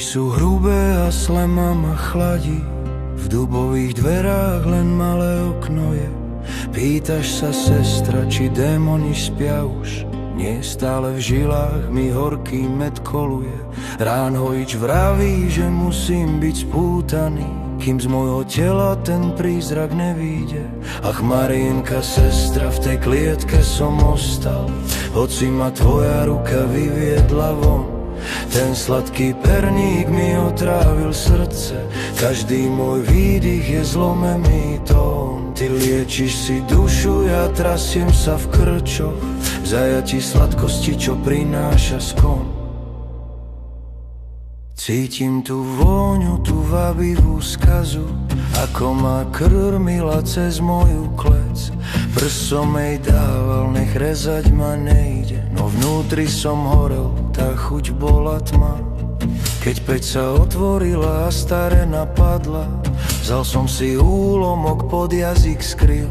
sú hrubé a slema ma chladí. V dubových dverách len malé okno je. Pýtaš sa, sestra, či démoni spia už? Nie, stále v žilách mi horký med koluje. Ránhojič vraví, že musím byť spútaný, kým z môjho tela ten prízrak nevíde. Ach, Marienka, sestra, v tej klietke som ostal, hoci ma tvoja ruka vyviedla von. Ten sladký perník mi otrávil srdce, každý môj výdych je zlomený tón. Ty liečiš si dušu, ja trasiem sa v krčoch, v zajatí sladkosti, čo prináša skon. Cítim tú vôňu, tú vábivú skazu, ako ma krmila cez moju klec. Prst som jej dával, nech rezať ma nejde, no vnútri som horel, tá chuť bola tma. Keď päť sa otvorila a staré napadla, vzal som si úlomok, pod jazyk skryl.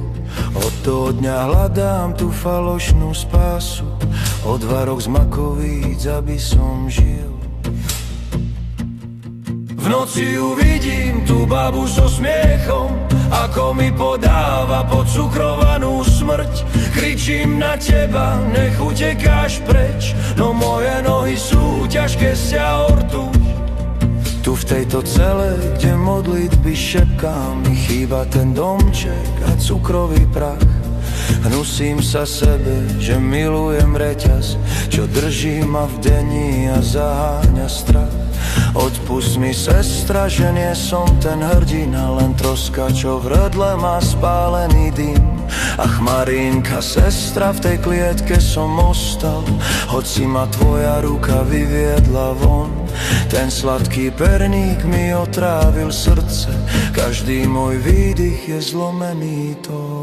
Od toho dňa hľadám tú falošnú spásu, odvarok z makovíc, aby som žil. V noci ju vidím, tú babu so smiechom, ako mi podáva podcukrovanú smrť. Kričím na teba, nech utekáš preč, no moje nohy sú ťažké sťa ortuť. Tu v tejto cele, kde modlitby šepkám, mi chýba ten domček a cukrový prach. Hnusím sa sebe, že milujem reťaz, čo drží ma v deni a zaháňa strach. Odpust mi, sestra, že nie som ten hrdina, len troska, čo v hrdle má spálený dym. Ach, Marínka, sestra, v tej klietke som ostal, hoci ma tvoja ruka vyviedla von. Ten sladký perník mi otrávil srdce, každý môj výdych je zlomený tón.